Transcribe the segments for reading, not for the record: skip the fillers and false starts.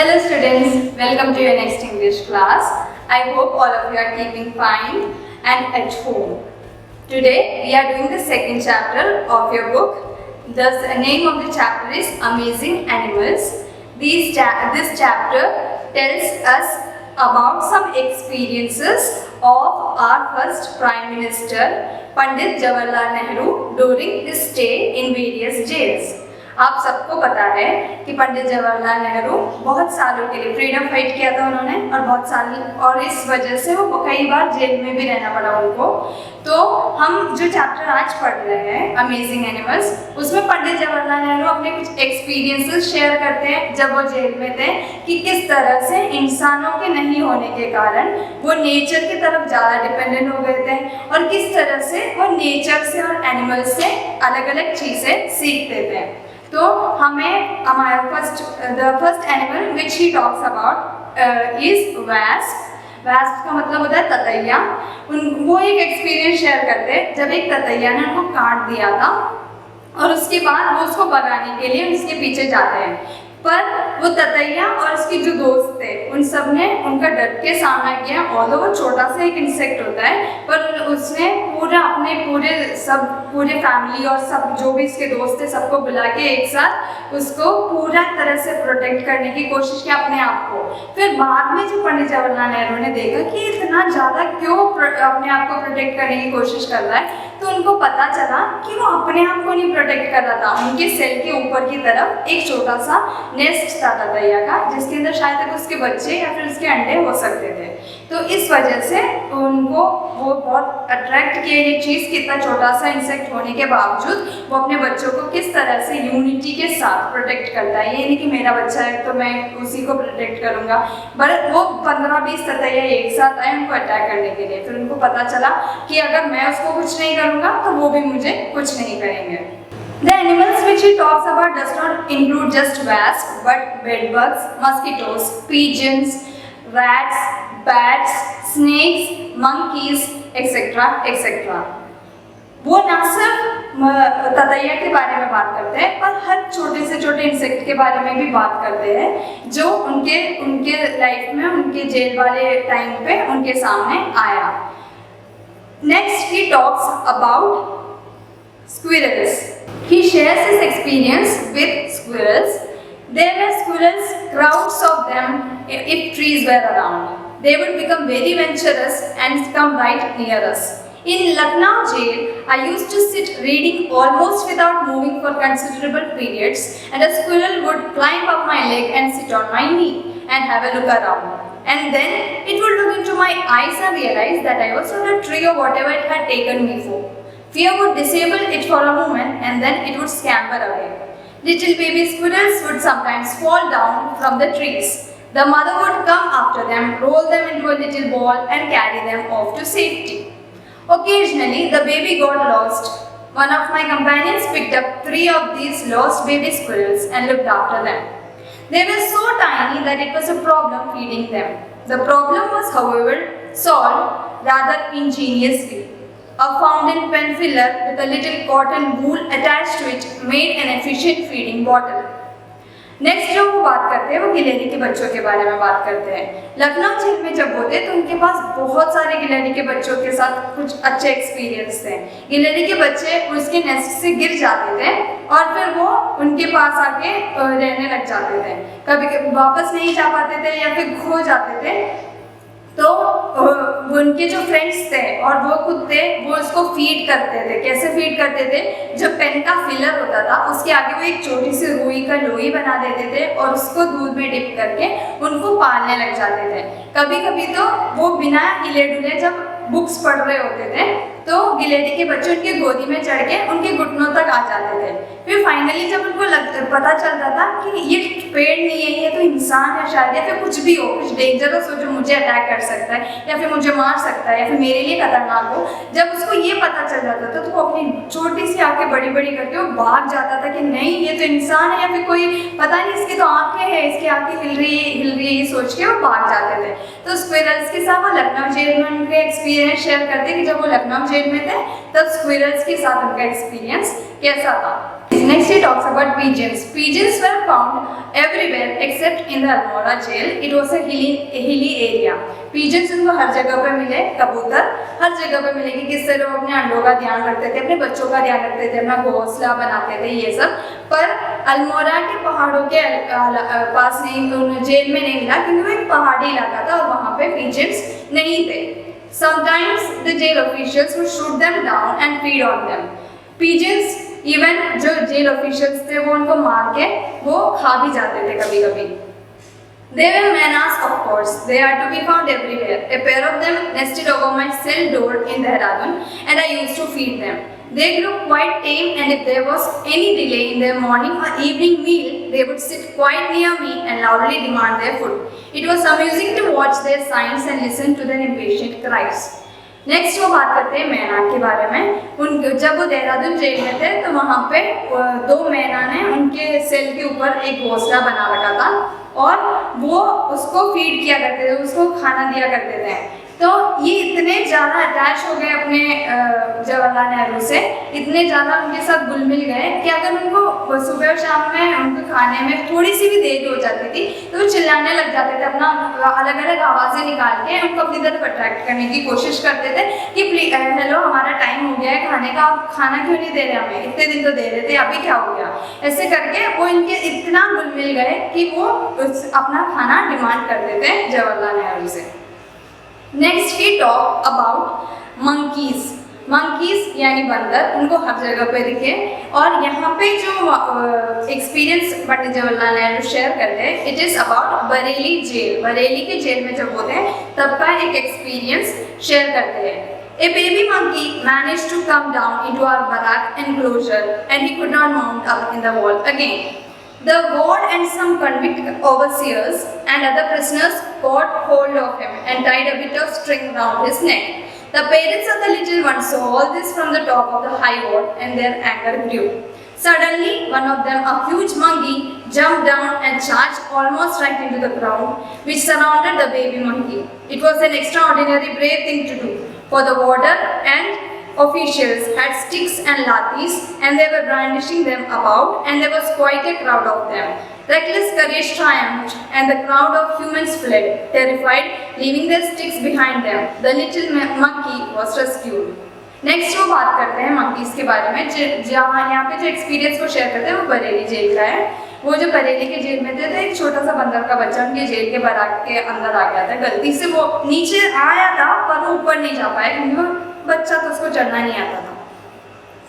Hello students, welcome to your next English class. I hope all of you are keeping fine and at home. Today we are doing the second chapter of your book. The name of the chapter is Amazing Animals. This chapter tells us about some experiences of our first Prime Minister Pandit Jawaharlal Nehru during his stay in various jails. आप सबको पता है कि पंडित जवाहरलाल नेहरू बहुत सालों के लिए freedom fight किया था उन्होंने और बहुत साल और इस वजह से वो कई बार जेल में भी रहना पड़ा उनको। तो हम जो चैप्टर आज पढ़ रहे हैं अमेजिंग एनिमल्स, उसमें पंडित जवाहरलाल नेहरू अपने कुछ एक्सपीरियंसेस शेयर करते हैं जब वो जेल में थे कि किस तरह से इंसानों के नहीं होने के कारण वो नेचर की तरफ ज़्यादा डिपेंडेंट हो गए थे और किस तरह से वो नेचर से और एनिमल्स से अलग अलग चीज़ें सीखते थे। तो हमें हमारा first animal which he talks about is wasp. Wasp का मतलब होता है ततैया। वो एक एक्सपीरियंस शेयर करते हैं जब एक ततैया ने उनको काट दिया था और उसके बाद वो उसको भगाने के लिए उसके पीछे जाते हैं, पर वो ततैया और उसके जो दोस्त थे उन सब ने उनका डट के सामना किया। ऑल्दो वो छोटा सा एक इंसेक्ट होता है, पर उसने पूरे फैमिली और सब जो भी इसके दोस्त थे सबको बुला के एक साथ उसको पूरा तरह से प्रोटेक्ट करने की कोशिश की अपने आप को। फिर बाद में जो पंडित जवाहरलाल नेहरू ने देखा कि इतना ज़्यादा क्यों अपने आप को प्रोटेक्ट करने की कोशिश कर रहा है, तो उनको पता चला कि वो अपने आप को नहीं प्रोटेक्ट कर रहा था। उनके सेल के ऊपर की तरफ एक छोटा सा नेस्ट था ततैया का, जिसके अंदर शायद तक उसके बच्चे या फिर उसके अंडे हो सकते थे। तो इस वजह से उनको वो बहुत अट्रैक्ट किया ये चीज़ कि इतना छोटा सा इंसेक्ट होने के बावजूद वो अपने बच्चों को किस तरह से यूनिटी के साथ प्रोटेक्ट करता है। ये नहीं कि मेरा बच्चा है तो मैं उसी को प्रोटेक्ट करूँगा, बट वो 15-20 ततैया एक साथ आए उनको अटैक करने के लिए। फिर उनको पता चला कि अगर मैं उसको कुछ नहीं करूँगा तो वो भी मुझे कुछ नहीं करेंगे। The animals which he talks about does not include just wasps, but bedbugs, mosquitoes, pigeons, rats, bats, snakes, monkeys, etc., etc. वो ना सिर्फ ततैया के बारे में बात करते हैं, पर हर छोटे से छोटे इंसेक्ट के बारे में भी बात करते हैं जो उनके लाइफ में उनके जेल वाले टाइम पे उनके सामने आया। Next he talks about squirrels. He shares his experience with squirrels. There were squirrels, crowds of them if trees were around. They would become very venturous and come right near us. In Lucknow jail, I used to sit reading almost without moving for considerable periods, and a squirrel would climb up my leg and sit on my knee and have a look around. And then it would look into my eyes and realize that I was on a tree or whatever it had taken me for. Fear would disable it for a moment and then it would scamper away. Little baby squirrels would sometimes fall down from the trees. The mother would come after them, roll them into a little ball and carry them off to safety. Occasionally, the baby got lost. One of my companions picked up 3 of these lost baby squirrels and looked after them. They were so tiny that it was a problem feeding them. The problem was, however, solved rather ingeniously. A fountain pen filler with a little cotton wool attached to it made an efficient feeding bottle. Next जो वो बात करते हैं वो गिलहरी के बच्चों के बारे में बात करते हैं। लखनऊ जेल में जब होते तो उनके पास बहुत सारे गिलहरी के बच्चों के साथ कुछ अच्छे एक्सपीरियंस थे। गिलहरी के बच्चे उसके नेस्ट से गिर जाते थे और फिर वो उनके पास आके रहने लग जाते थे। कभी वापस नहीं जा पाते थे या फिर खो जाते थे, तो उनके जो फ्रेंड्स थे और वो खुद थे वो उसको फीड करते थे। कैसे फीड करते थे? जो पेन का फिलर होता था उसके आगे वो एक छोटी सी रुई का लोई बना देते थे और उसको दूध में डिप करके उनको पालने लग जाते थे। कभी कभी तो वो बिना हिले डुले जब बुक्स पढ़ रहे होते थे तो गिलहरी के बच्चे उनके गोदी में चढ़ के उनके घुटनों तक आ जाते थे। फिर फाइनली जब उनको पता चलता था कि ये पेड़ नहीं है, ये तो इंसान है शायद, या फिर कुछ भी हो, कुछ डेंजरस हो जो मुझे अटैक कर सकता है या फिर मुझे मार सकता है या फिर मेरे लिए खतरनाक हो, जब उसको ये पता चल जाता था तो वो अपनी छोटी सी आंखें बड़ी बड़ी करके वो भाग जाता था कि नहीं ये तो इंसान है या फिर कोई पता नहीं इसकी तो आंखें हैं, इसकी आंखें हिल रही है ये सोच के वो भाग जाते थे। तो स्क्विरल्स के साथ वो लखनऊ जेल में उनके एक्सपीरियंस शेयर करते कि जब वो लखनऊ जेल में थे तब स्क्विरल्स के साथ उनका एक्सपीरियंस कैसा था। next he talks about pigeons. Pigeons were found everywhere except in the Almora jail. It was a hilly area. Pigeons उनको हर जगह पे मिले, कबूतर हर जगह पे मिले कि किस तरह वो अपने अंडों का ध्यान रखते थे, अपने बच्चों का ध्यान रखते थे, अपना घोंसला बनाते थे ये सब। पर अल्मोड़ा के पहाड़ों के पास नहीं, जेल में नहीं मिला क्योंकि वो एक पहाड़ी इलाका था और वहाँ पे pigeons नहीं थे। Sometimes the jail officials would shoot them down and feed on them. Pigeons even जो जेल ऑफिशियल्स थे वो उनको मार के वो खा भी जाते थे कभी कभी। They were menas, of course. They are to be found everywhere. A pair of them nested over my cell door in Dehradun, and I used to feed them. They grew quite tame, and if there was any delay in their morning or evening meal, they would sit quite near me and loudly demand their food. It was amusing to watch their signs and listen to their impatient cries. Next वो बात करते हैं मैना के बारे में। उन जब वो देहरादून जेल में थे तो वहाँ पे दो मैना ने उनके सेल के ऊपर एक घोंसला बना रखा था और वो उसको फीड किया करते थे, उसको खाना दिया करते थे। तो ये इतने ज़्यादा अटैच हो गए अपने जवाहरलाल नेहरू से, इतने ज़्यादा उनके साथ घुल मिल गए कि अगर उनको सुबह और शाम में उनको खाने में थोड़ी सी भी देरी हो जाती थी तो वो चिल्लाने लग जाते थे, अपना अलग अलग आवाज़ें निकाल के उनको अपनी तरफ अट्रैक्ट करने की कोशिश करते थे कि हेलो हमारा टाइम हो गया है खाने का, आप खाना क्यों नहीं दे रहे हमें, इतने दिन तो दे रहे थे, अभी क्या हो गया। ऐसे करके वो इनके इतना घुल मिल गए कि वो अपना खाना डिमांड करते थे जवाहरलाल नेहरू से। Next he talk about monkeys. Monkeys यानी बंदर, उनको हर जगह पे दिखे। और यहाँ पे जो एक्सपीरियंस पंडित जवाहरलाल नेहरू शेयर करते हैं, it is about Bareilly jail. Bareilly के जेल में जब होते हैं तब का एक एक्सपीरियंस शेयर करते हैं। A baby monkey managed to come down into our barrack enclosure and he could not mount up in the wall again. The ward and some convict overseers and other prisoners caught hold of him and tied a bit of string round his neck. The parents of the little one saw all this from the top of the high wall and their anger grew. Suddenly, one of them, a huge monkey, jumped down and charged almost right into the crowd which surrounded the baby monkey. It was an extraordinary brave thing to do, for the warder and officials had sticks and lathis and they were brandishing them about and there was quite a crowd of them. Reckless courage triumphed and the crowd of humans fled, terrified, leaving their sticks behind them. The little monkey was rescued. Next वो बात करते हैं monkeys के बारे में, जहाँ यहाँ पे जो एक्सपीरियंस को शेयर करते हैं वो बरेली जेल का है। वो जो बरेली के जेल में थे तो एक छोटा सा बंदर का बच्चा उनके जेल के बराक के अंदर आ गया था। गलती से वो नीचे आया था पर वो ऊपर नहीं जा पाया क्योंकि वो बच्चा तो उसको चढ़ना नहीं आता था।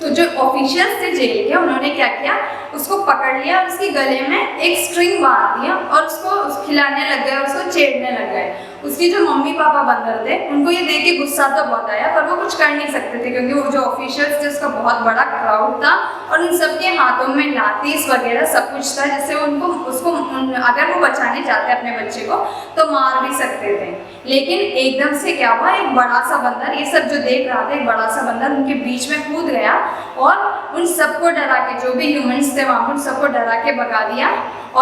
तो जो ऑफिशियल्स थे जेल के, उन्होंने क्या किया, उसको पकड़ लिया और उसके गले में एक स्ट्रिंग बांध दिया और उसको खिलाने लग गए, उसको छेड़ने लग गए। उसके जो मम्मी पापा बंदर थे उनको ये देख के गुस्सा तो बहुत आया पर वो कुछ कर नहीं सकते थे क्योंकि वो जो ऑफिशियल्स थे उसका बहुत बड़ा क्राउड था और उन सबके हाथों में लातीस वगैरह सब कुछ था जिससे उनको अगर वो बचाने चाहते अपने बच्चे को तो मार भी सकते थे। लेकिन एकदम से क्या हुआ, एक बड़ा सा बंदर, ये सब जो देख रहा था, एक बड़ा सा बंदर उनके बीच में कूद गया और उन सबको डरा के, जो भी ह्यूमंस थे वहाँ पर, उन सबको डरा के भगा दिया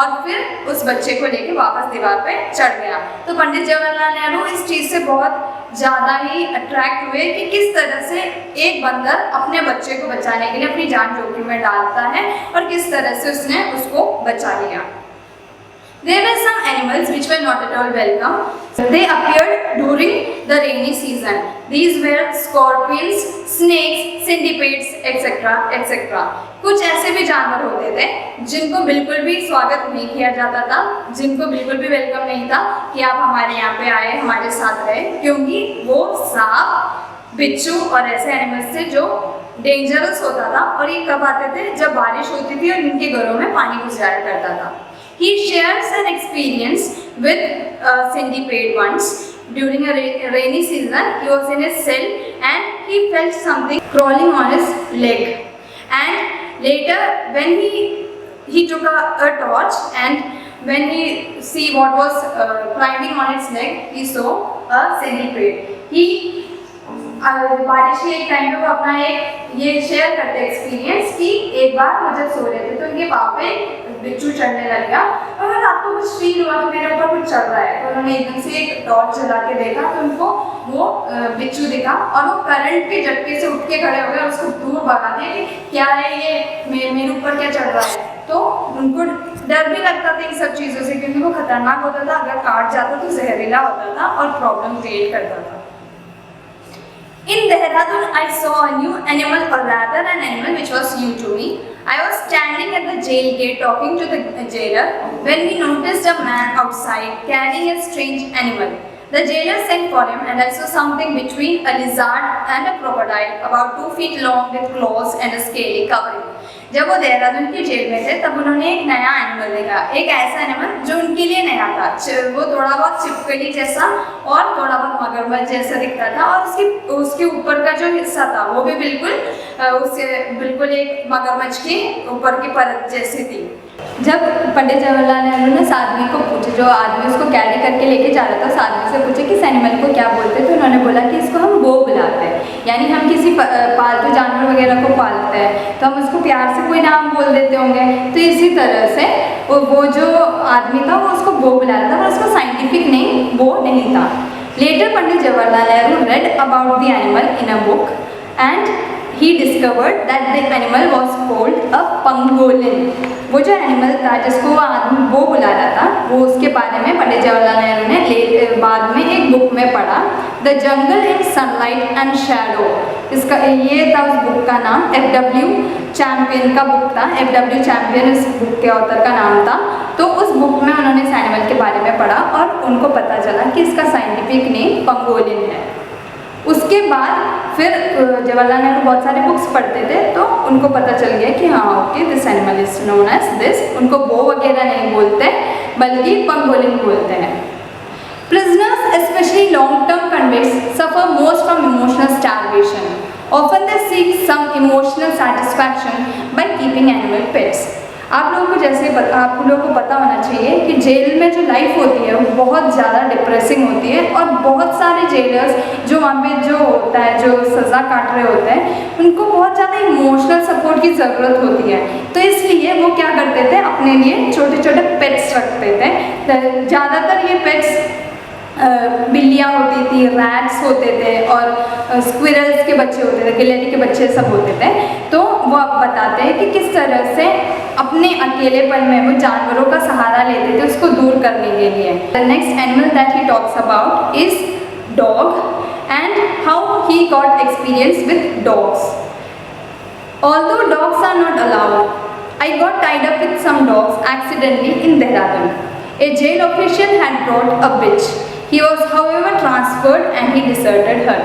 और फिर उस बच्चे को लेके वापस दीवार पे चढ़ गया। तो पंडित जवाहरलाल नेहरू इस चीज़ से बहुत ज़्यादा ही अट्रैक्ट हुए कि किस तरह से एक बंदर अपने बच्चे को बचाने के लिए अपनी जान जोखिम में डालता है और किस तरह से उसने उसको बचा लिया। There were some animals which were not at all welcome. They appeared during the rainy season. These were scorpions, snakes, centipedes, etc., etc. कुछ ऐसे भी जानवर होते थे जिनको बिल्कुल भी स्वागत नहीं किया जाता था, जिनको बिल्कुल भी वेलकम नहीं था कि आप हमारे यहाँ पे आए, हमारे साथ रहे, क्योंकि वो सांप, बिच्छू और ऐसे एनिमल्स थे जो डेंजरस होता था। और ये कब आते थे, जब बारिश होती थी और इनके घरों में पानी घुस जाया करता था। He shares an experience with centipede once. During a rainy season, he was in his cell and he felt something crawling on his leg. And later, when he took a torch and when he see what was climbing on its leg, he saw a centipede. He बारिश के एक time पे वो अपना एक ये share करते हैं एक्सपीरियंस कि एक बार वो जब सो रहे थे तो उनके पाँव पे बिच्छू चढ़ने लग गया और उन्हें रात को कुछ फील हुआ कि मेरे ऊपर कुछ चढ़ रहा है, तो उन्होंने एकदम से एक टॉर्च जला के देखा तो उनको वो बिच्छू दिखा और वो करंट के झटके से उठ के खड़े हो गए और उसको दूर भगा दिया कि क्या है ये, मेरे ऊपर क्या चढ़ रहा है। तो उनको डर भी लगता था इन सब चीज़ों से क्योंकि वो खतरनाक होता था, अगर काट जाता तो जहरीला होता था और प्रॉब्लम क्रिएट करता था। In Dehradun, I saw a new animal, or rather an animal which was new to me. I was standing at the jail gate talking to the jailer when we noticed a man outside carrying a strange animal. The jailer sent for him and I saw something between a lizard and a crocodile about 2 feet long with claws and a scaly covering. जब वो देहरादून की jail में थे तब उन्होंने एक नया animal देखा, एक ऐसा एनिमल जो उनके लिए नया था। वो थोड़ा बहुत छिपकली जैसा और थोड़ा बहुत मगरमच्छ जैसा दिखता था और उसके ऊपर का जो हिस्सा था वो भी बिल्कुल एक मगरमच्छ के ऊपर की परत जैसी थी। जब पंडित जवाहरलाल नेहरू ने उस आदमी को पूछा, जो आदमी उसको कैरी करके लेके जा रहा था, उस आदमी से पूछा कि इस एनिमल को क्या बोलते हैं, तो उन्होंने बोला कि इसको हम गो बुलाते हैं, यानी हम किसी पालतू जानवर वगैरह को पालते हैं तो हम उसको प्यार से कोई नाम बोल देते होंगे। तो इसी तरह से वो जो आदमी था वो उसको गो बुला रहा था, पर उसको साइंटिफिक नेम गो नहीं था। Later Pandit Jawaharlal Nehru read about the animal in a book and he discovered that the animal was called a pangolin। वो जो एनिमल था जिसको वो आदमी वो बुला रहा था, वो उसके बारे में पंडित जवाहरलाल नेहरू ने बाद में एक बुक में पढ़ा, the jungle in sunlight and shadow. इसका ये था उस बुक का नाम, FW चैम्पियन का बुक था, FW चैम्पियन इस बुक के ऑथर का नाम था। तो उस बुक में उन्होंने इस एनिमल के बारे में पढ़ा और उनको पता चला कि इसका साइंटिफिक नेम पंगोलिन है। उसके बाद फिर जवाहरलाल नेहरू बहुत सारे बुक्स पढ़ते थे तो उनको पता चल गया कि हाँ okay this animal is known as this. उनको बो वगैरह नहीं बोलते बल्कि पंगोलिन बोलते हैं। Prisoners specially long term convicts suffer most from emotional starvation. Often they seek some emotional satisfaction by keeping animal pets. आप लोगों को पता होना चाहिए कि जेल में जो लाइफ होती है वो बहुत ज़्यादा डिप्रेसिंग होती है और बहुत सारे जेलर्स जो वहाँ पे जो होता है, जो सज़ा काट रहे होते हैं, उनको बहुत ज़्यादा इमोशनल सपोर्ट की ज़रूरत होती है। तो इसलिए वो क्या करते थे, अपने लिए छोटे छोटे पेट्स रखते थे। ज़्यादातर ये पेट्स बिल्लियाँ होती थी, रैट्स होते थे और स्क्विरल्स के बच्चे होते थे, गिलहरी के बच्चे सब होते थे। तो वो अब बताते हैं कि किस तरह से अपने अकेलेपन में वो जानवरों का सहारा लेते थे उसको दूर करने के लिए। The next animal that he talks about is dog and how he got experience with dogs. Although dogs are not allowed, I got tied up with some dogs accidentally in Dehradun. A jail official had brought a bitch. He was however transferred and he deserted her.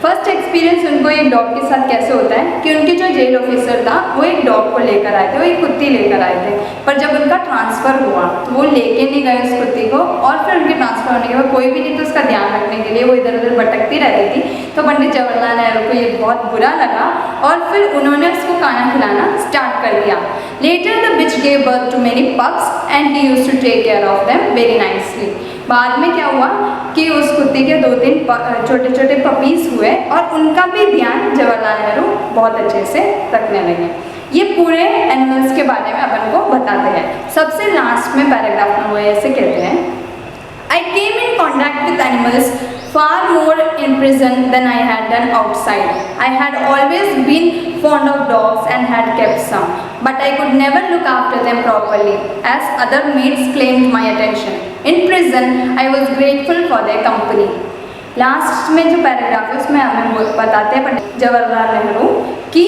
First experience उनको एक dog के साथ कैसे होता है कि उनके जो जेल ऑफिसर था वो एक डॉग को लेकर आए थे, वो एक कुत्ती लेकर आए थे, पर जब उनका ट्रांसफ़र हुआ तो वो लेके नहीं गए उस कुत्ती को और फिर उनके ट्रांसफ़र होने के बाद कोई भी नहीं तो उसका ध्यान रखने के लिए वो इधर उधर भटकती रहती थी। तो पंडित जवाहरलाल नेहरू को ये बहुत बुरा लगा और फिर उन्होंने उसको खाना खिलाना स्टार्ट कर दिया। Later the bitch gave birth to many pups and he used to take care of them very nicely. बाद में क्या हुआ कि उस कुत्ते के 2-3 छोटे छोटे पपीज़ हुए और उनका भी ध्यान जवाहरलाल नेहरू बहुत अच्छे से रखने लगे। ये पूरे एनिमल्स के बारे में अपन को बताते हैं। सबसे लास्ट में पैराग्राफ में वो ऐसे कहते हैं, I came in contact with animals far more in prison than I had done outside. I had always been fond of dogs and had kept some, but I could never look after them properly as other mates claimed my attention. In prison, I was grateful for their company. Last में जो paragraph है उसमें हमें बताते हैं पंडित जवाहरलाल नेहरू कि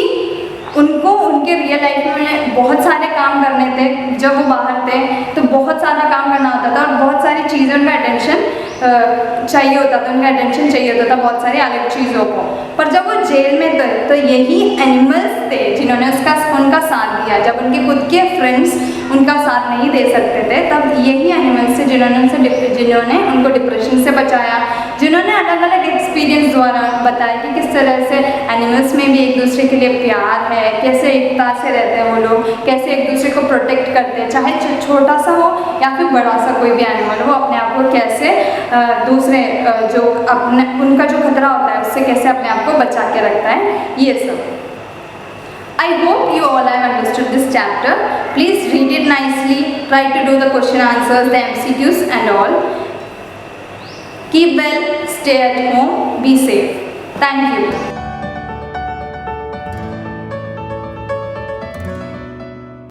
उनको उनके रियल लाइफ में बहुत सारे काम करने थे। जब वो बाहर थे तो बहुत सारा काम करना होता था और बहुत सारी चीज़ें उनका अटेंशन चाहिए होता था, उनका अटेंशन चाहिए होता था बहुत सारी अलग चीज़ों को। पर जब वो जेल में थे तो यही एनिमल्स थे जिन्होंने उनका साथ दिया। जब उनके खुद के फ्रेंड्स उनका साथ नहीं दे सकते थे तब यही एनिमल्स थे जिन्होंने उनको डिप्रेशन से बचाया, जिन्होंने अलग अलग एक्सपीरियंस द्वारा बताया कि किस तरह से एनिमल्स में भी एक दूसरे के लिए प्यार है, कैसे एकता से रहते हैं वो लोग, कैसे एक दूसरे को प्रोटेक्ट करते हैं, चाहे छोटा सा हो या फिर बड़ा सा कोई भी एनिमल हो, अपने आप को कैसे दूसरे जो अपने उनका जो खतरा होता है उससे कैसे अपने आप को बचा के रखता है, ये सब। I hope you all have understood this chapter. Please read it nicely, try to do the question answers, the MCQs and all. Keep well, stay at home, be safe. Thank you.